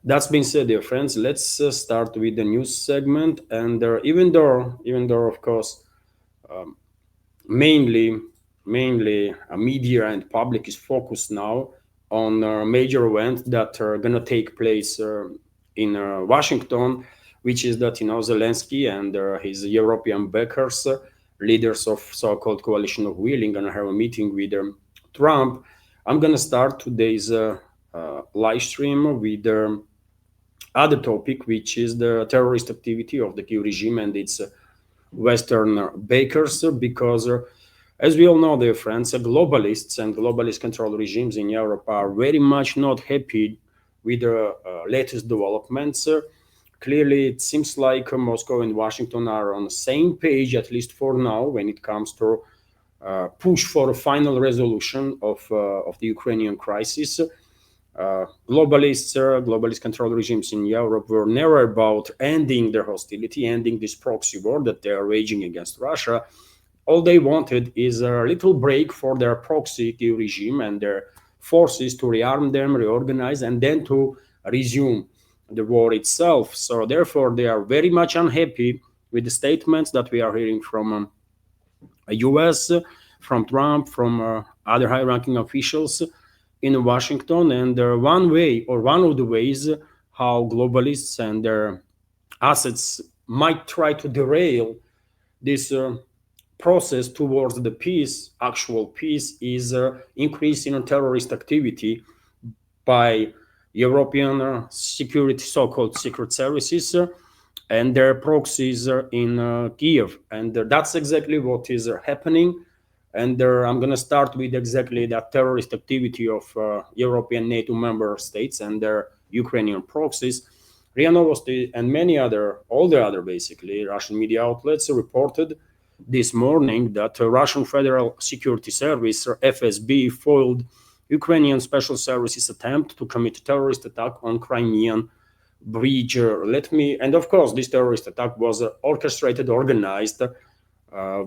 That's been said, dear friends. Let's start with the news segment. And even though, of course, mainly, mainly media and public is focused now on major events that are gonna take place in Washington, which is that Zelensky and his European backers, leaders of so-called coalition of willing, gonna have a meeting with Trump. I'm gonna start today's live stream with other topic, which is the terrorist activity of the Kyiv regime and its Western bakers, because as we all know, dear friends, globalists and globalist control regimes in Europe are very much not happy with the latest developments. Clearly, it seems like Moscow and Washington are on the same page, at least for now, when it comes to push for a final resolution of the Ukrainian crisis. Globalist control regimes in Europe were never about ending their hostility, ending this proxy war that they are waging against Russia. All they wanted is a little break for their proxy regime and their forces to rearm them, reorganize, and then to resume the war itself. So therefore, they are very much unhappy with the statements that we are hearing from US, from Trump, from other high-ranking officials in Washington. And one way, or one of the ways, how globalists and their assets might try to derail this process towards the peace, actual peace, is increasing terrorist activity by European security, so-called secret services, and their proxies in Kiev. And that's exactly what is happening. And I'm going to start with exactly that terrorist activity of European NATO member states and their Ukrainian proxies. RIA Novosti and all the other basically Russian media outlets reported this morning that Russian Federal Security Service, or FSB, foiled Ukrainian Special Services attempt to commit a terrorist attack on Crimean bridge. And of course, this terrorist attack was orchestrated, organized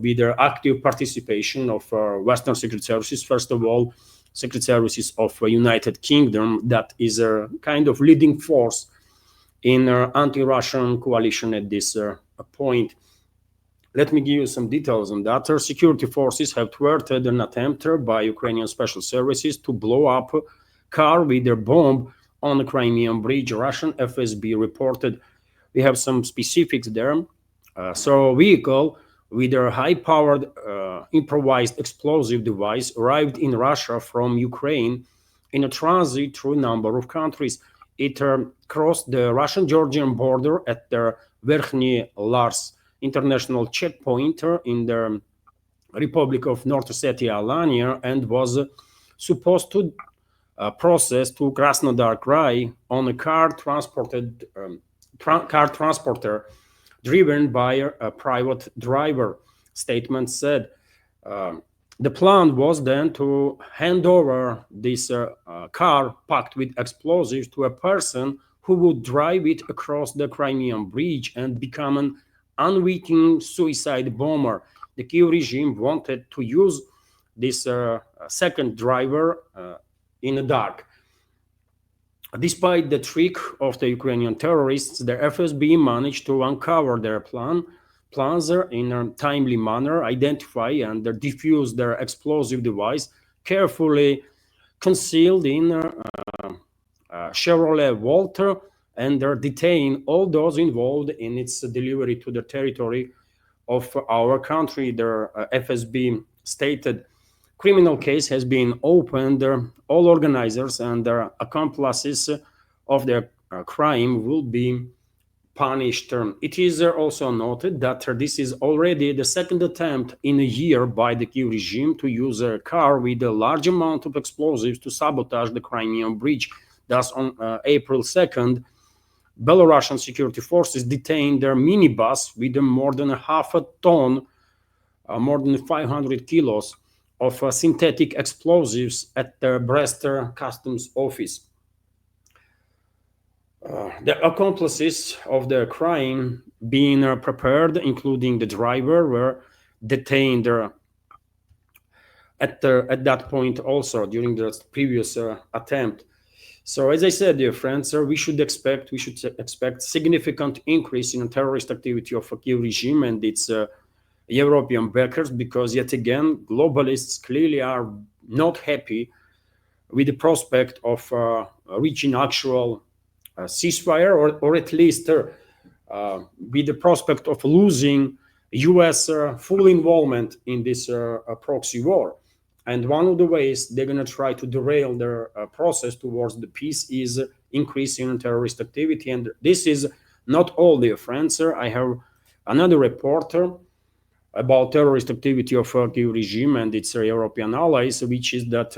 with the active participation of Western secret services. First of all, secret services of United Kingdom, that is a kind of leading force in anti-Russian coalition at this point. Let me give you some details on that. Our security forces have thwarted an attempt by Ukrainian special services to blow up a car with their bomb on the Crimean bridge. Russian FSB reported. We have some specifics there. So vehicle with a high-powered improvised explosive device arrived in Russia from Ukraine in a transit through a number of countries. It crossed the Russian-Georgian border at the Verkhny Lars international checkpoint in the Republic of North Ossetia-Alania and was supposed to process to Krasnodar Krai on a car transporter driven by a private driver. Statement said the plan was then to hand over this car packed with explosives to a person who would drive it across the Crimean bridge and become an unwitting suicide bomber. The Kyiv regime wanted to use this second driver in the dark. Despite the trick of the Ukrainian terrorists, the FSB managed to uncover their plans in a timely manner, identify and defuse their explosive device, carefully concealed in Chevrolet Walter, and detain all those involved in its delivery to the territory of our country. The FSB stated criminal case has been opened. All organizers and their accomplices of the crime will be punished. It is also noted that this is already the second attempt in a year by the Kyiv regime to use a car with a large amount of explosives to sabotage the Crimean bridge. Thus, on April 2nd, Belarusian security forces detained their minibus with more than a half a ton, more than 500 kilos of synthetic explosives at the Brest customs office. The accomplices of the crime being prepared, including the driver, were detained at that point also during the previous attempt. So as I said, dear friends, we should expect significant increase in terrorist activity of a Kiev regime and its European backers, because yet again, globalists clearly are not happy with the prospect of reaching actual ceasefire, or at least with the prospect of losing U.S. Full involvement in this proxy war. And one of the ways they're going to try to derail their process towards the peace is increasing terrorist activity. And this is not all, dear friends. I have another report about terrorist activity of Kyiv regime and its European allies, which is that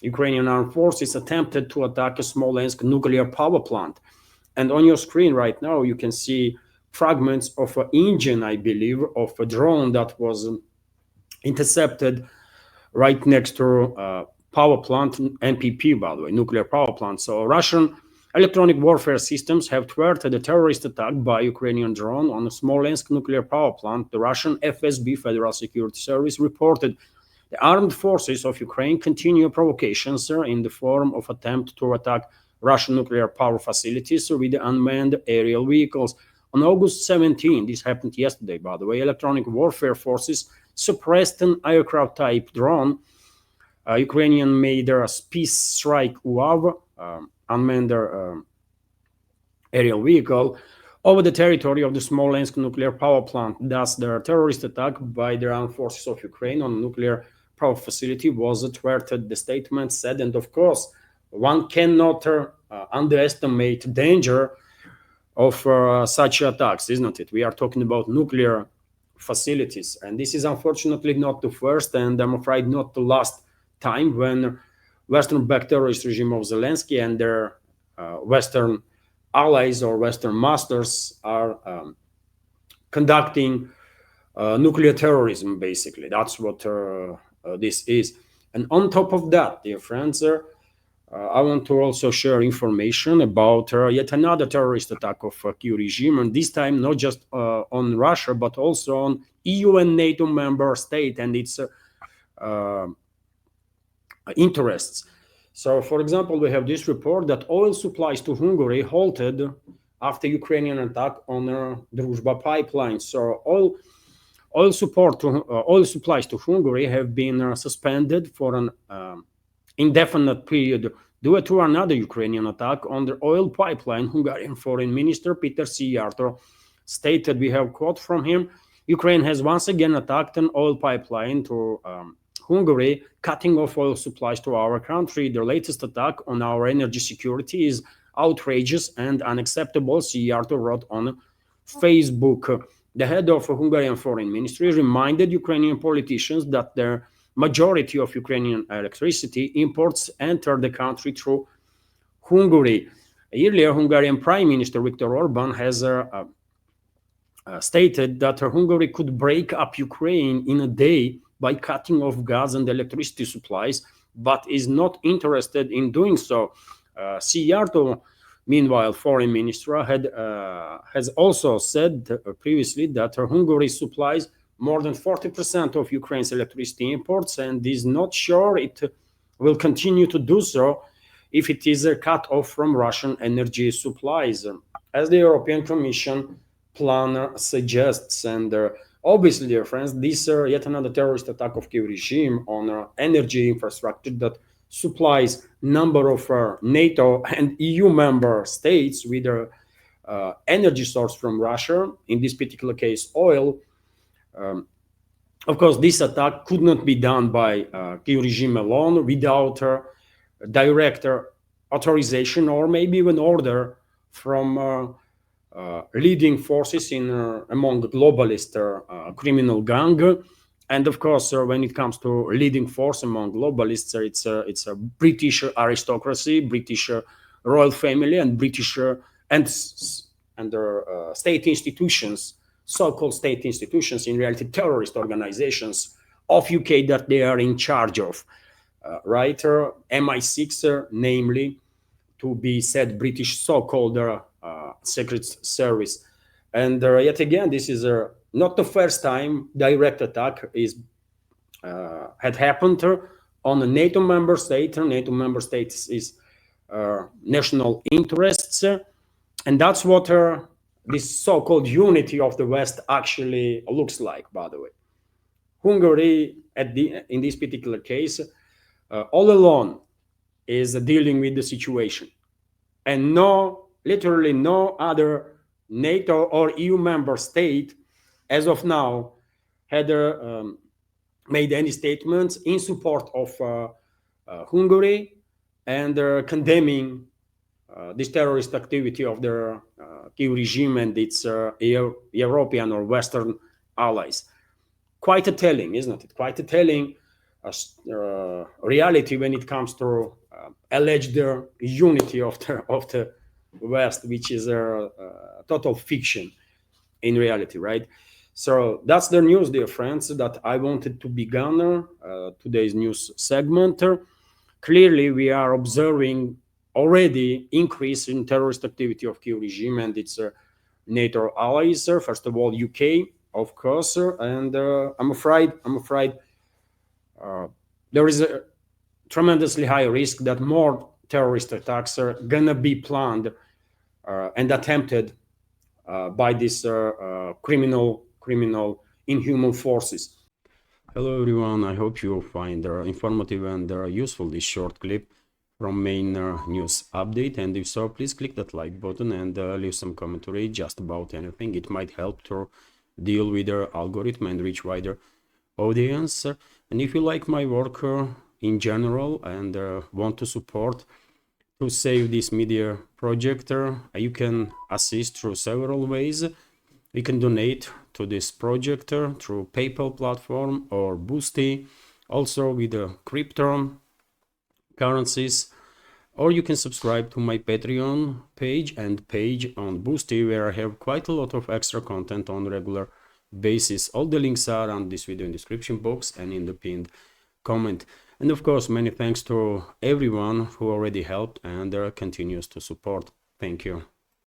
Ukrainian armed forces attempted to attack a Smolensk nuclear power plant. And on your screen right now, you can see fragments of an engine, I believe, of a drone that was intercepted right next to power plant, NPP, by the way, nuclear power plant. So Russian electronic warfare systems have thwarted a terrorist attack by Ukrainian drone on a Smolensk nuclear power plant. The Russian FSB, Federal Security Service, reported the armed forces of Ukraine continue provocations in the form of attempt to attack Russian nuclear power facilities with unmanned aerial vehicles. On August 17, this happened yesterday, by the way, electronic warfare forces suppressed an aircraft-type drone. Ukrainian made a Peace Strike UAV, unmanned aerial vehicle, over the territory of the Smolensk nuclear power plant. Thus, the terrorist attack by the armed forces of Ukraine on a nuclear power facility was thwarted, the statement said. And of course, one cannot underestimate the danger of such attacks, isn't it? We are talking about nuclear facilities, and this is unfortunately not the first, and I'm afraid not the last time when Western-backed terrorist regime of Zelensky and their Western allies or Western masters are conducting nuclear terrorism, basically. That's what this is. And on top of that, dear friends, I want to also share information about yet another terrorist attack of Kyiv regime, and this time not just on Russia, but also on EU and NATO member state and its interests. So, for example, we have this report that oil supplies to Hungary halted after Ukrainian attack on Druzhba pipeline. So, oil supplies to Hungary have been suspended for an indefinite period due to another Ukrainian attack on the oil pipeline. Hungarian Foreign Minister Peter Szijjártó stated, we have quote from him, Ukraine has once again attacked an oil pipeline to Hungary, cutting off oil supplies to our country. The latest attack on our energy security is outrageous and unacceptable, Szijjártó wrote on Facebook. The head of the Hungarian Foreign Ministry reminded Ukrainian politicians that their majority of Ukrainian electricity imports enter the country through Hungary. Earlier, Hungarian Prime Minister Viktor Orban has stated that Hungary could break up Ukraine in a day by cutting off gas and electricity supplies, but is not interested in doing so. Szijjártó, meanwhile, foreign minister, has also said previously that Hungary supplies more than 40% of Ukraine's electricity imports and is not sure it will continue to do so if it is cut off from Russian energy supplies, as the European Commission plan suggests. And obviously, dear friends, this yet another terrorist attack of Kyiv regime on energy infrastructure that supplies number of NATO and EU member states with energy source from Russia, in this particular case, oil. Of course, this attack could not be done by Kyiv regime alone without direct authorization or maybe even order from leading forces in among the globalist criminal gang. And of course, when it comes to leading force among globalists, it's a British aristocracy, British royal family, and British and state institutions, so-called state institutions, in reality terrorist organizations of UK that they are in charge of, right? MI6, namely, to be said British so-called secret service. And yet again, this is not the first time direct attack had happened on a NATO member state. NATO member states is national interests. And that's what this so-called unity of the West actually looks like, by the way. Hungary, in this particular case, all alone is dealing with the situation. And literally no other NATO or EU member state, as of now, had made any statements in support of Hungary and condemning this terrorist activity of the Kyiv regime and its European or Western allies. Quite a telling, isn't it? Quite a telling reality when it comes to alleged unity of the West, which is a total fiction in reality, right? So that's the news, dear friends, that I wanted to begin today's news segment. Clearly, we are observing already increase in terrorist activity of Kyiv regime and its NATO allies. First of all, UK, of course, and I'm afraid there is a tremendously high risk that more terrorist attacks are gonna be planned and attempted by these criminal inhuman forces. Hello everyone, I hope you find informative and useful this short clip from main news update, and if so, please click that like button and leave some commentary just about anything. It might help to deal with the algorithm and reach wider audience. And if you like my work in general and want to support to save this media project, you can assist through several ways. You can donate to this project through PayPal platform or Boosty, also with crypto currencies, or you can subscribe to my Patreon page and page on Boosty, where I have quite a lot of extra content on regular basis. All the links are on this video in description box and in the pinned comment. And of course, many thanks to everyone who already helped and continues to support. Thank you.